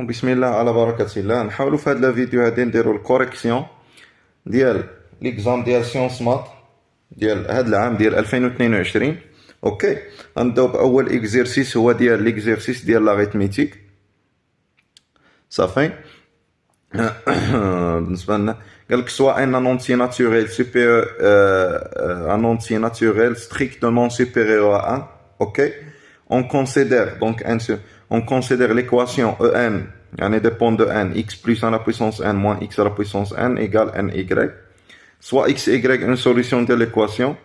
بسم الله على بركة الله. نحاولوا في هذا الفيديو هادي نديروا الكوريكسيون ديال ليكزام ديال سيونس مات ديال هذا العام ديال 2022. اوكي، غنبداو باول اكزرسيس هو ديال ليكزرسيس ديال لاغيتميتيك. صافي. بالنسبه لنا قال لك سوا ان انونتي ناتوريل سوبيريور ان انونتي ناتوريل strictement supérieur à 1. OK, on considère donc on considère l'équation en يعني dépend de n x plus à la puissance n moins x à la puissance n égale ny, soit x y une solution de l'équation.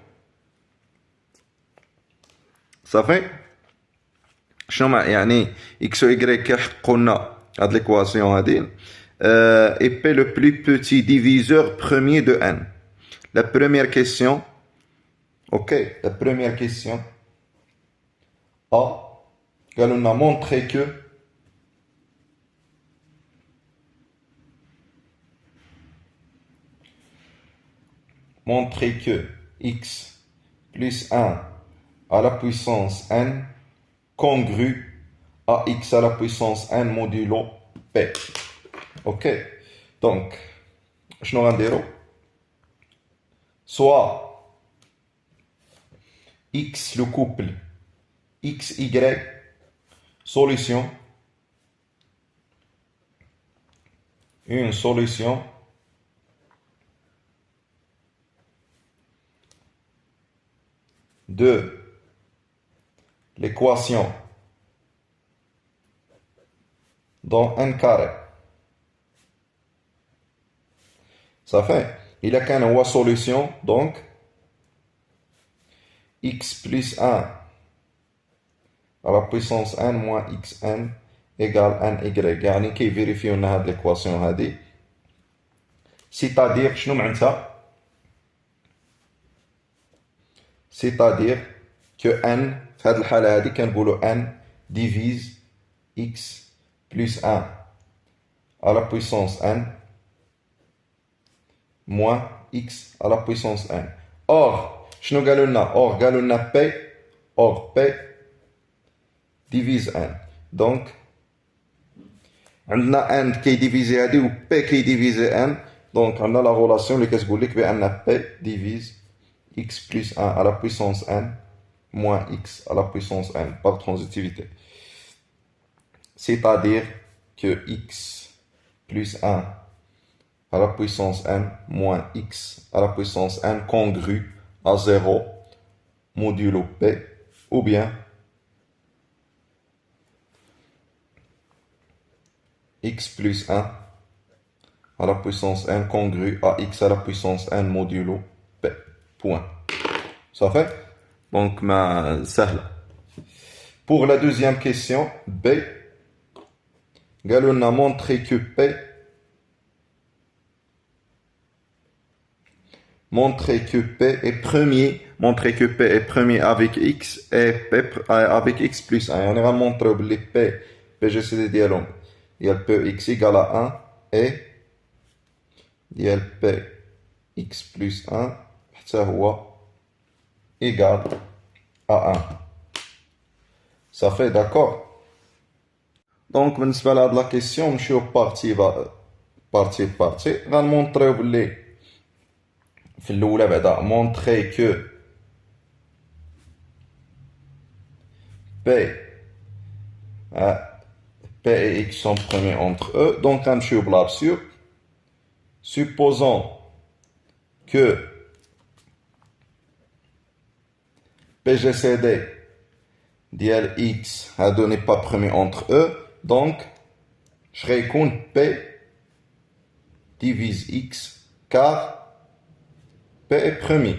صافي. شنو مع يعني x و y كيحققوا لنا هاد l'équation هادي et P le plus petit diviseur premier de n. La première question, ok, la première question A, قالوا لنا montrer que x plus 1 à la puissance n congrue à x à la puissance n modulo P. Ok, donc je n'aurai dire soit x le couple x y solution, une solution de l'équation dans n carré. Ça fait, il a qu'une solution, donc x plus 1 à la puissance n moins xn égale ny. يعني كي فيريفيو لنا هاد l'équation هادي. C'est-à-dire شنو معناتها؟ c'est-à-dire que n في هاد الحالة هادي كنقولو n divise x plus 1 à la puissance n moins x à la puissance n. Or, شنو قالوا لنا؟ or قالوا لنا p, or p divise n. Donc, عندنا n qui divise هادي و p qui divise n. Donc, عندنا la relation اللي كتقول لك بأن p divise x plus 1 à la puissance n moins x à la puissance n par transitivité. C'est-à-dire que x plus 1 à la puissance n moins x à la puissance n congrue à 0 modulo p, ou bien x plus 1 à la puissance n congrue à x à la puissance n modulo p. Point. Ça fait? Donc, سهلة. Pour la deuxième question, B, قالوا لنا montrer que P est premier avec x et P avec x plus 1. يعني غنمونطريو بلي P PGCD ديالهم ديال P x égale à 1 et ديال P x plus 1 حتى هو égal à 1. Ça fait d'accord? Donc, بالنسبة لهاد la question, نمشيو partie غنمونطريو بلي في الأولى بعدا montrer que P et x sont premiers entre eux. Donc, غنمشيو بالabsurde. Supposons que PGCD ديال x هادو n'est pas premier entre eux, donc je récompte P divise x car P est premier.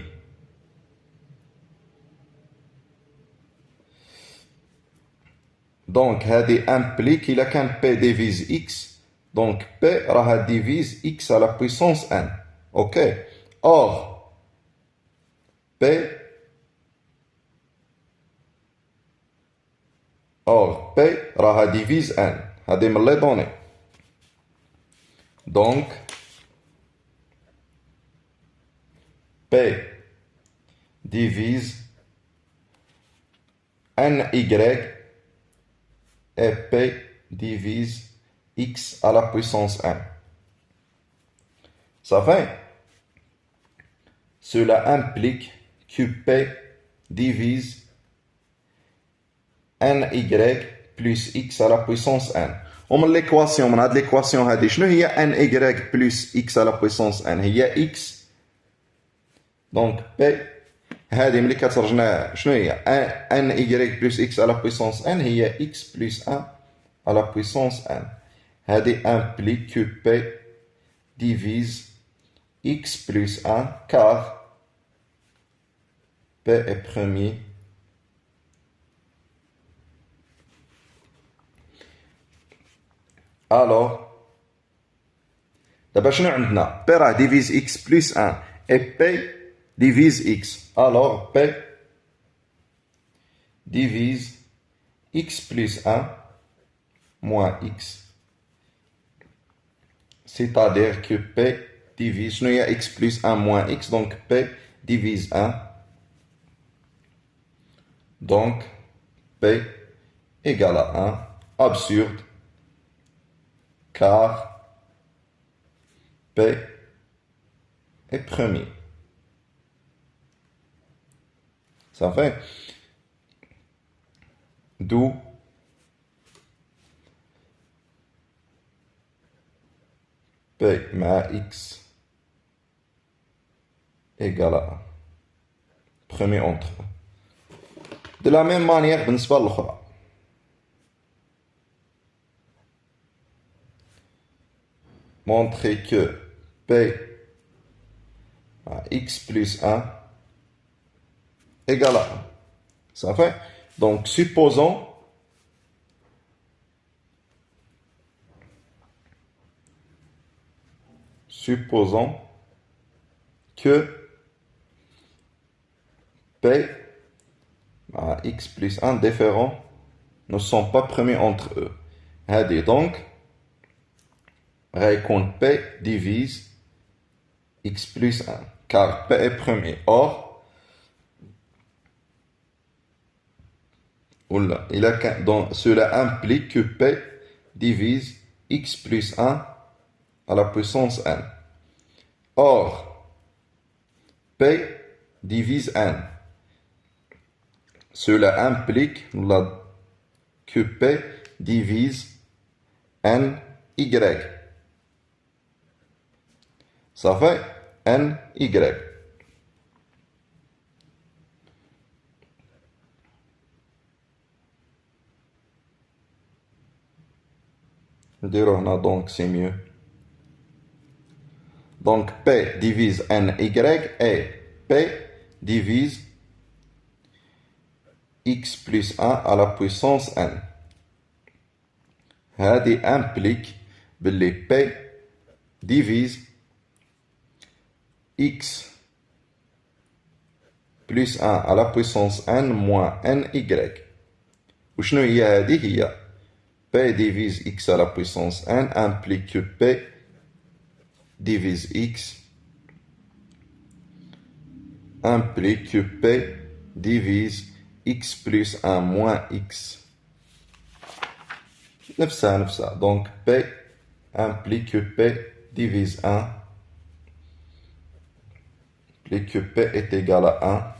Donc هادي implique il a qu'un P divise x, donc P راها divise x à la puissance n. Ok, or P راها divise n. هذه من les données. Donc P divise ny et P divise x à la puissance n. Ça fait? Cela implique que P divise ny plus x à la puissance n. On l'équation, on a l'équation هذه شنو هي ny plus x à la puissance n هي x. Donc P هذه ملي كترجعنا شنو هي ny plus x à la puissance n هي x plus 1 à la puissance n. هذه implique que P divise x plus 1 car P est premier. Alors, d'abord, شنو عندنا؟ P راه divise x plus 1 et P divise x. Alors, P divise x plus 1 moins x. C'est-à-dire que P divise, il y a x plus 1 moins x, donc P divise 1. Donc, P égale à 1. Absurde, car P est premier. Ça fait? D'où P مع x égale à 1. Premier entre eux. De la même manière, بالنسبة للأخرى. Montrer que P à x plus 1 égale à 1. Ça fait? Donc, supposons que P à x plus 1 différents ne sont pas premiers entre eux. Donc, récompte P divise x plus 1, car P est premier. Or, cela implique que P divise x plus 1 à la puissance n. Or, P divise n. Cela implique que P divise ny. Ça fait ny. Donc c'est mieux. Donc P divise ny et P divise x plus 1 à la puissance n. هذه implique que P divise x plus 1 à la puissance n moins ny. وشنو هي هذه؟ هي P divise x à la puissance n implique que P divise x implique que P divise x plus 1 moins x. نفسها. Donc P implique que P divise 1 implique que P est égal à 1.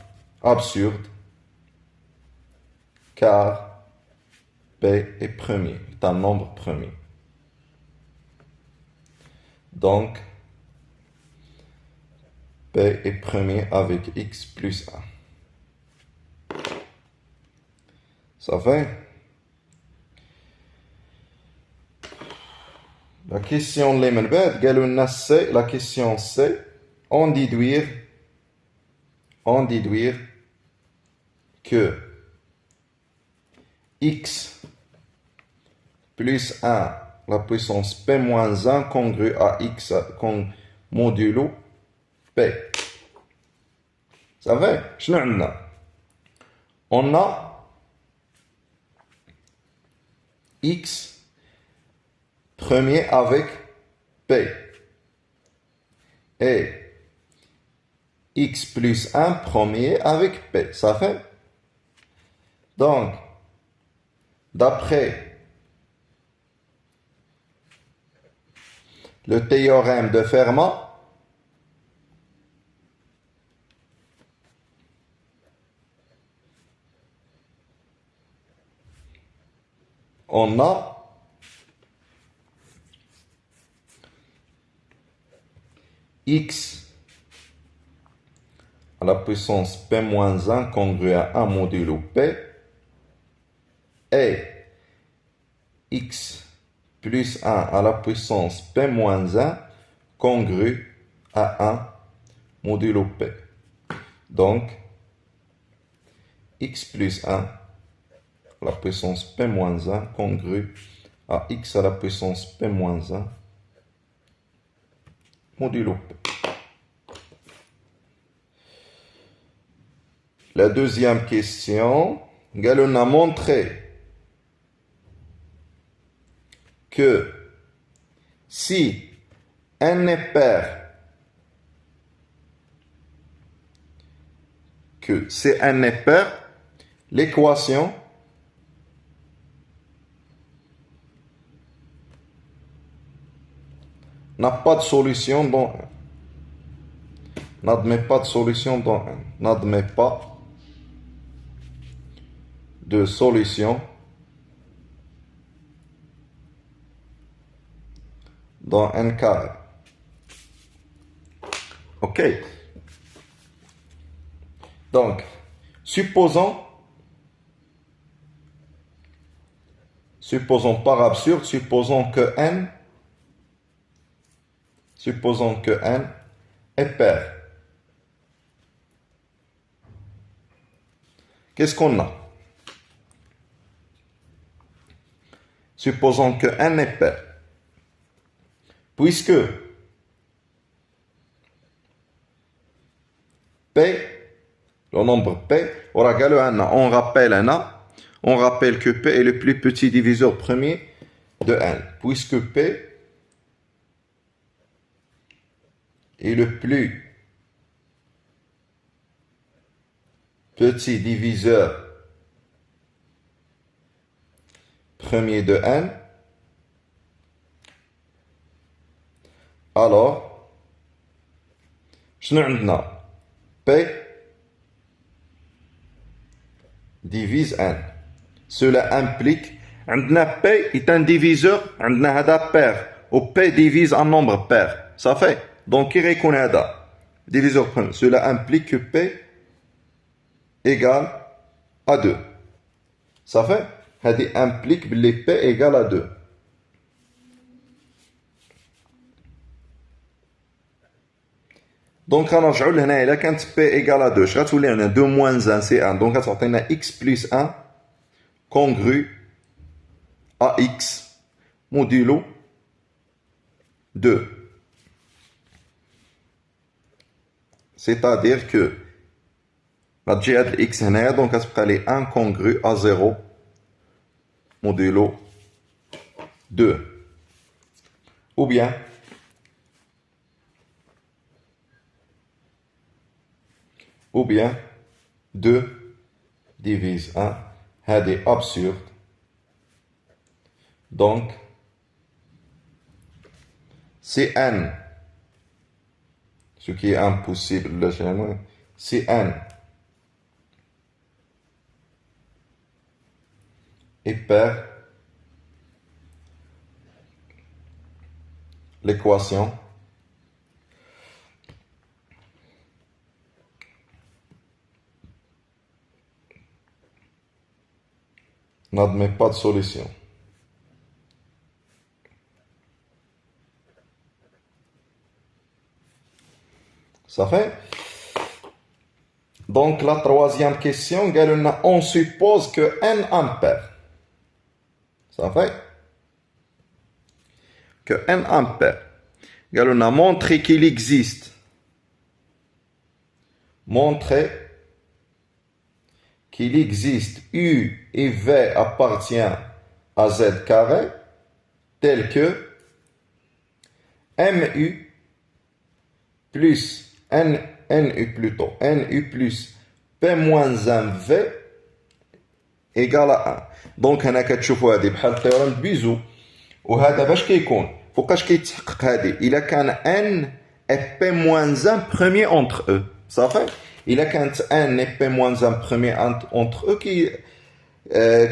Absurde, car P est premier, est un nombre premier. Donc, P est premier avec x plus 1. Ça fait? La question c'est la question C, en déduire que x plus 1 la puissance p moins 1 congrue à x modulo p. Ça va? شنو عندنا؟ On a x premier avec p et x plus 1 premier avec p. Ça fait? Donc, d'après le théorème de Fermat, on a x à la puissance p-1 congru à 1 modulo p et x plus 1 à la puissance p-1 congru à 1 modulo p. Donc, x plus 1 à la puissance p-1 congru à x à la puissance p-1 modulo p. La deuxième question, on a montré que si n est pair, l'équation n'a pas de solution dans n. N'admet pas de solution dans n. N'admet pas de solution dans n carré. Ok. Donc, supposons par absurde, supposons que n est pair. Qu'est-ce qu'on a? Supposons que n est pair. Puisque P, le nombre P, on rappelle que P est le plus petit diviseur premier de n. Puisque P est le plus petit diviseur premier de n, alors, P divise n. Cela implique P est un diviseur, pair, ou P divise un nombre pair. Ça fait. Donc, il reconnaît diviseur premier. Cela implique que P égale à 2. Ça fait. Ça implique que P égale à 2. Donc, on a quand P égale à 2, on a 2 moins 1, c'est 1. Donc, on a x plus 1 congru à x modulo 2. C'est-à-dire que la djihad de x est donc, elle est incongru à 0 modulo 2. Ou bien, 2 divise 1, c'est absurde. Donc, c'est n, ce qui est impossible, c'est n est pair, l'équation n'admet pas de solution. Ça fait? Donc, la troisième question, on suppose que n ampère. Ça fait? Que n ampère. On a montré qu'il existe. Montrer qu'il existe U et V appartient à Z carré, tel que MU plus NU plus P moins 1V égale à 1. Donc, هنا كتشوفوا هذه بحال التيورم de Bézout. وهذا باش كيكون فوقاش كيتحقق هادي الا كان ان et p moins 1 premier entre eux صافي الا كانت ان et p moins 1 premier entre eux كي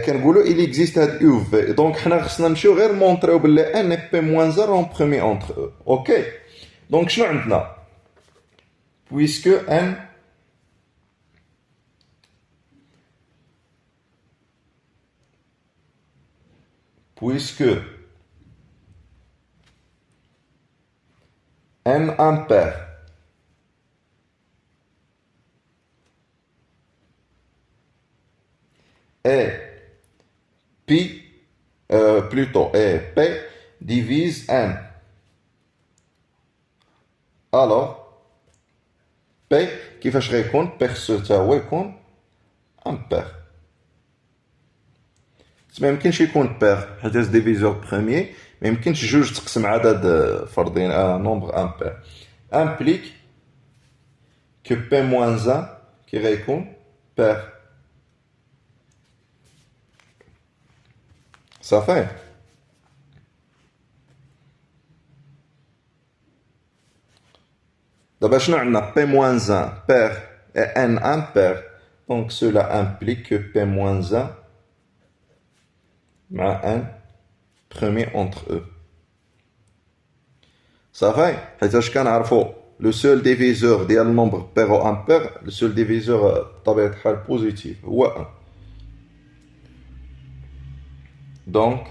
كنقولوا il existe هاد u v دونك حنا خصنا نمشيو غير مونطريو بلي ان et p moins 1 رون premier entre eux اوكي دونك شنو عندنا puisque n puisque n impair et pi plutôt et p divise n alors p كيفاش غيكون بيرسو تا هو يكون impair ما يمكنش يكون بير حيت ديفيزور بروميي ما يمكنش جوج تقسم عدد فردين نومبر امبير implique que p moins 1 كي غيكون بير صافي دابا شنو عندنا p moins 1 pair et n impair donc cela implique que p moins 1 مع n premier entre eux صافي حيتاش كنعرفوا لو سول ديفيزور ديال النومبر بير او امبير لو سول ديفيزور بطبيعة الحال بوزيتيف هو 1 donc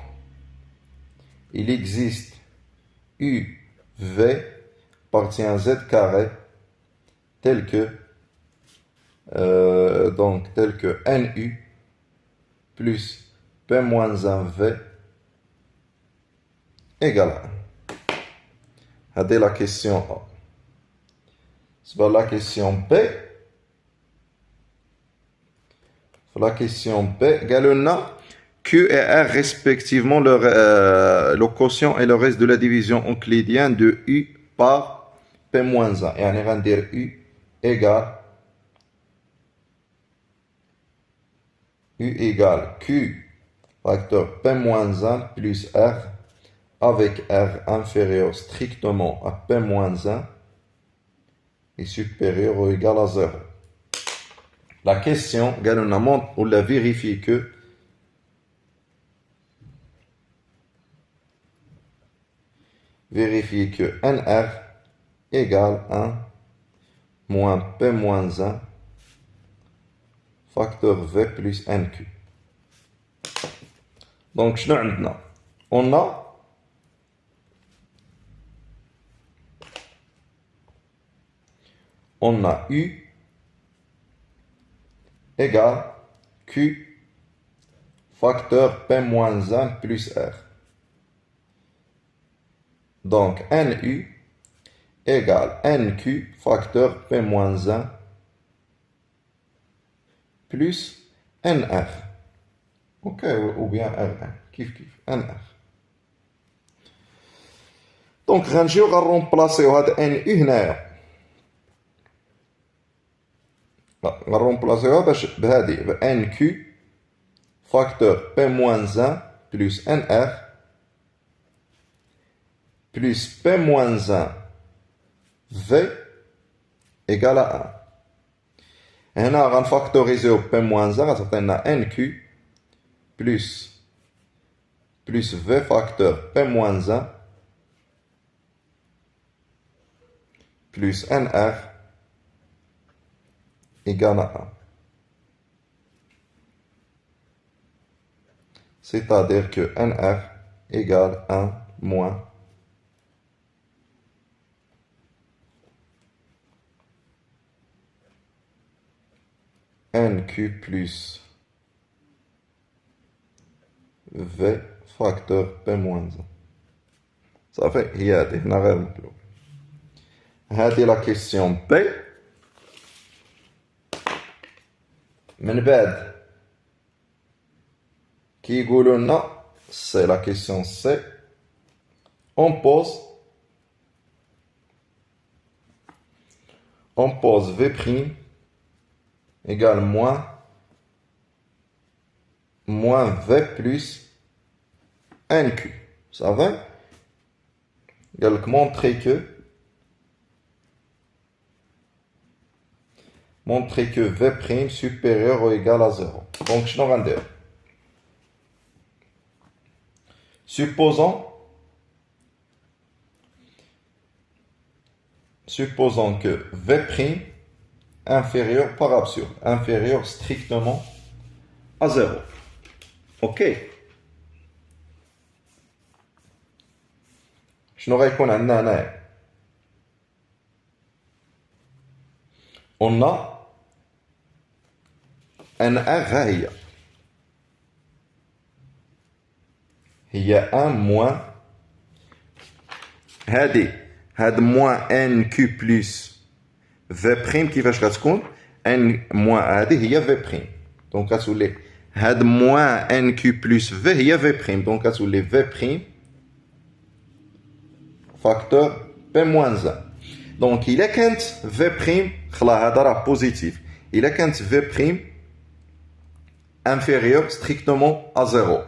il existe UV appartient à Z carré tel que NU plus P moins 1V égale 1. C'est la question A. C'est la question B. La question B, galonna Q et R respectivement le quotient et le reste de la division euclidienne de U par P moins 1. Et on va dire U égale Q facteur P moins 1 plus R avec R inférieur strictement à P moins 1 et supérieur ou égal à 0. La question, on l'a vérifié que NR égale 1 moins P moins 1 facteur V plus NQ. Donc, شنو عندنا؟ on a U égale Q facteur P moins 1 plus R. Donc, NU égale NQ facteur P moins 1 plus NR. Ok, ou bien R1. Kif. NR. Donc, on va remplacer NU هنايا. نرمبلاسيوها باش بهادي NQ facteur P moins 1 plus NR plus P moins 1 V égale à 1. هنا غنفاكتوريزيو P moins 1 غتعطينا NQ plus V facteur P moins 1 plus NR égale à 1. C'est-à-dire que NR égale 1 moins NQ plus V facteur P moins 1. Ça fait, il y a des narèmes. هذه la question B. من بعد كيقولوا لنا c'est la question C. On pose V' égale moins V plus NQ. Ça va? Donc, montrer que V' supérieur ou égal à 0. Donc, je vais dire. Supposons que V' inférieur, par absurde, inférieur strictement à 0. Ok. شنو غيكون عندنا هنايا؟ On a ان ار ها هي ان موان هاد موان ان كيو بلس في بريم كيفاش غتكون ان موان هادي هي في بريم دونك غتولي هاد موان ان كيو بلس في هي في بريم دونك غتولي في بريم فاكتور بي موان 1 دونك الا كانت في بريم خلا هذا راه بوزيتيف الا كانت في بريم inférieur strictement à 0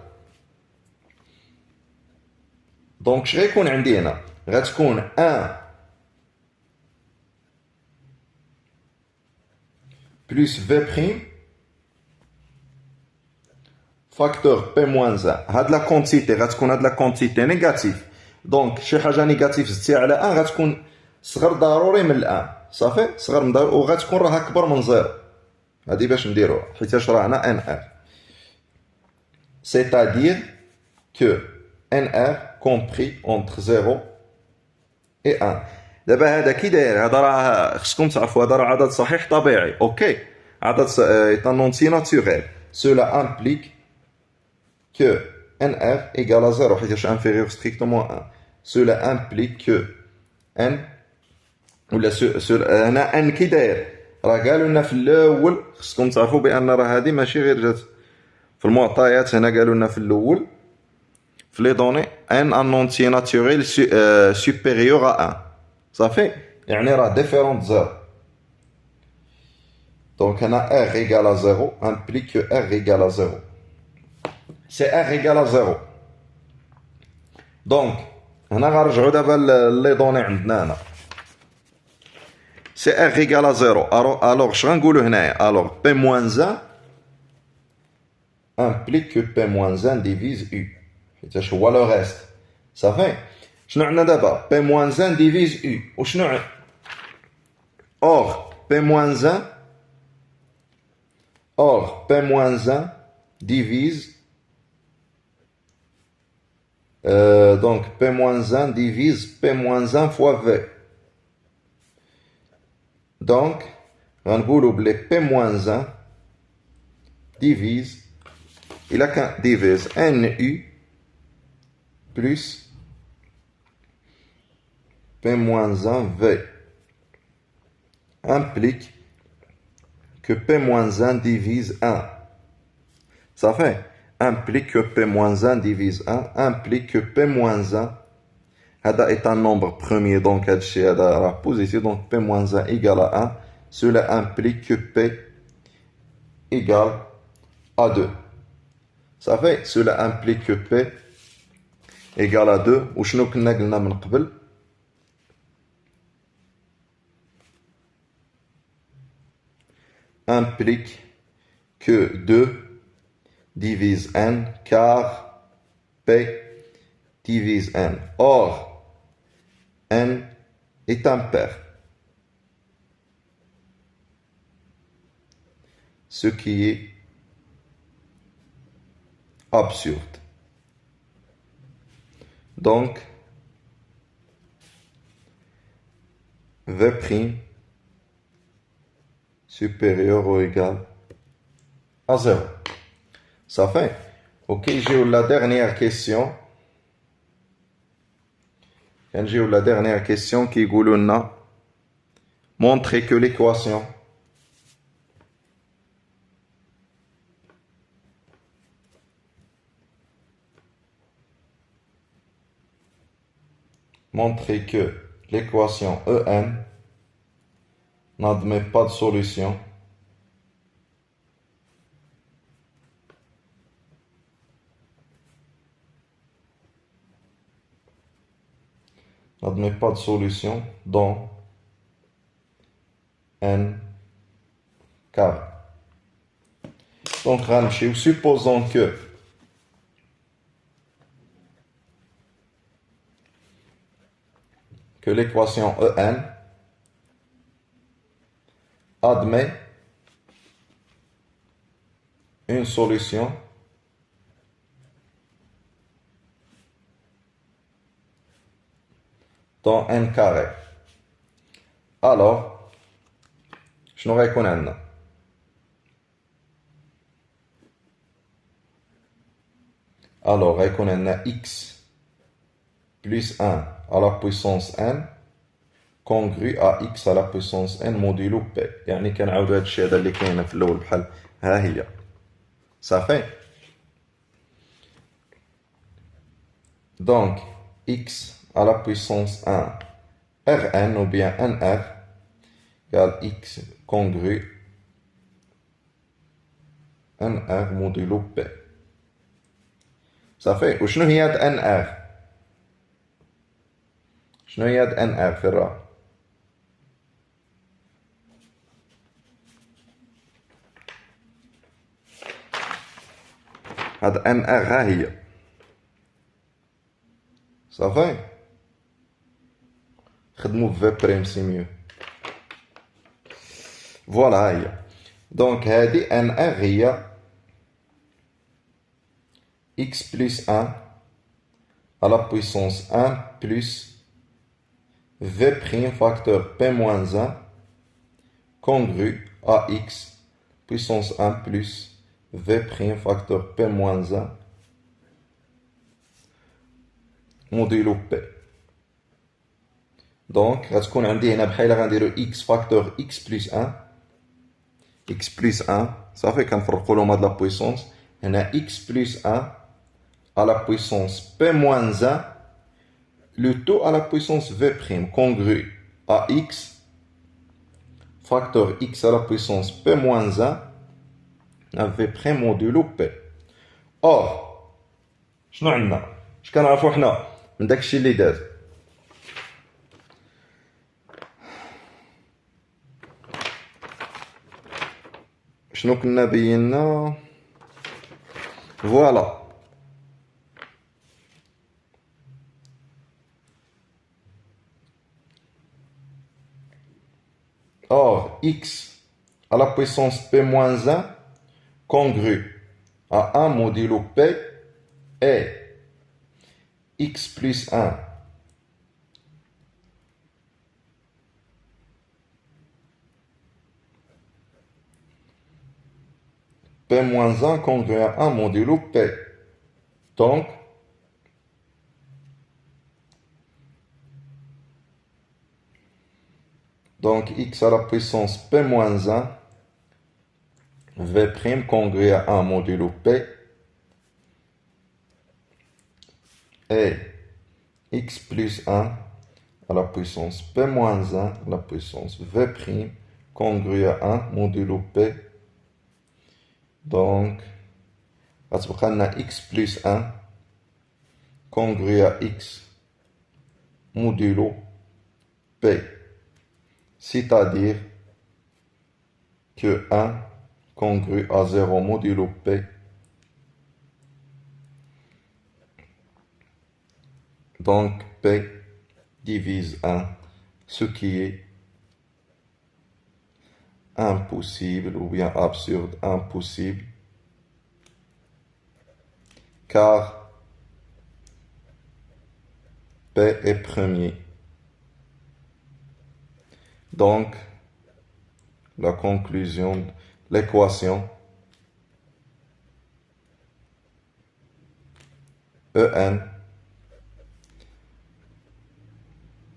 دونك اش غيكون عندي هنا غتكون 1 plus V' facteur P-1 هاد لا كونتيتي غتكون هاد لا كونتيتي نيجاتيف دونك شي حاجه نيجاتيف زدتيها على 1 غتكون صغر ضروري من الان صافي صغر من ضروري وغتكون راها اكبر من 0 هادي باش نديروها حيتاش راه هنا ان ار c'est-à-dire que NR compris entre 0 et 1 دابا هذا كي داير هذا راه خصكم تعرفوا هذا راه عدد صحيح طبيعي اوكي عدد est un entier naturel cela implique que NR égale à 0 حيتاش inférieur strictement à 1 cela implique que N ولا هنا N كي داير راه قالوا لنا في الاول خصكم تعرفوا بان راه هذه ماشي غير جات في المعطيات هنا قالوا لنا في الاول في لي دوني ان انونتي ناتوريل سوبيريور ا 1 صافي يعني راه ديفيرونت زيرو دونك هنا ار ايكال ا زيرو امبليك كو ار ايكال ا زيرو سي ار ايكال ا زيرو دونك هنا غنرجعوا دابا لي دوني عندنا هنا سي ار ايكال ا زيرو الوغ اش غنقولوا هنايا الوغ بي موان 1 implique que P-1 divise U. حيتاش هو لو ريست صافي شنو عندنا دابا P-1 divise U وشنو عندنا or P-1 divise donc P-1 divise P-1 fois V donc غنقولوا بلي P-1 divise il a qu'un divise NU plus P-1 V implique que P-1 divise 1. Ça fait implique que P-1 divise 1 implique que P-1 هذا est un nombre premier donc هادشي هذا راه positif donc P-1 égale à 1 cela implique que P égale à 2. Ça fait cela implique que P égale à 2 وشنو كنا قلنا من قبل implique que 2 divise n car P divise n. Or, n est impair. Ce qui est absurde. Donc, V' supérieur ou égal à 0. Ça fait. Ok, j'ai la dernière question. J'ai la dernière question qui dit montrer que l'équation EN n'admet pas de solution n'admet pas de solution dans n carré. Donc, supposons que l'équation En admet une solution dans n carré. Alors, je n'aurai qu'on n. Alors, on a x plus 1 à la puissance n congru à x à la puissance n modulo p. يعني كنعاود هذا الشيء هذا اللي كاين في الاول بحال ها هي صافي. Donc x à la puissance 1 Rn ou bien Nr égale x congru Nr modulo P. صافي. وشنو هي هاد Nr؟ شنو هي هاد Nr في الرا؟ هاد Nr ها هي صافي. خدمو في بريم سي ميو. فوالا ها هي. دونك هادي Nr هي x plus 1 à la puissance 1 plus v' facteur p-1 congru à x puissance 1 plus v' facteur p-1 modulo p. Donc غتكون عندي هنا بحال غنديرو x facteur x plus 1 x plus 1 صافي. كنفرقو لهم هاد لا بويسونس. هنا x plus 1 à la puissance p-1, le tout à la puissance v' congru à x, facteur x à la puissance p-1, à v' modulo p. Or, شنو عندنا؟ اش كنعرفو حنا من داكشي اللي داز؟ شنو كنا بينا؟ فوالا. Or, x à la puissance p-1 congru à 1 modulo p est x plus 1 p-1 congru à 1 modulo p. Donc x à la puissance p-1 v' congru à 1 modulo p et x plus 1 à la puissance p-1 à la puissance v' congru à 1 modulo p. Donc غتبقى لنا x plus 1 congru à x modulo p. C'est-à-dire que 1 congru à 0 modulo p. Donc p divise 1, ce qui est impossible ou bien absurde, impossible, car p est premier. Donc, la conclusion de l'équation En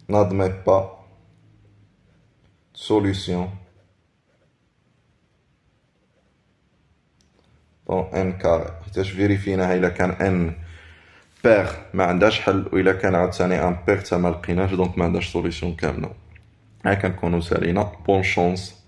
n'admet pas de solution dans n carré. حيتاش فيريفينا إلا كان n بير ما عندهاش حل، وإلا كان عاوتاني ان بير تا ما لقيناش، دونك ما عندهاش سوليسيون كاملة. هاكا نكونو سالينا. بون شونس.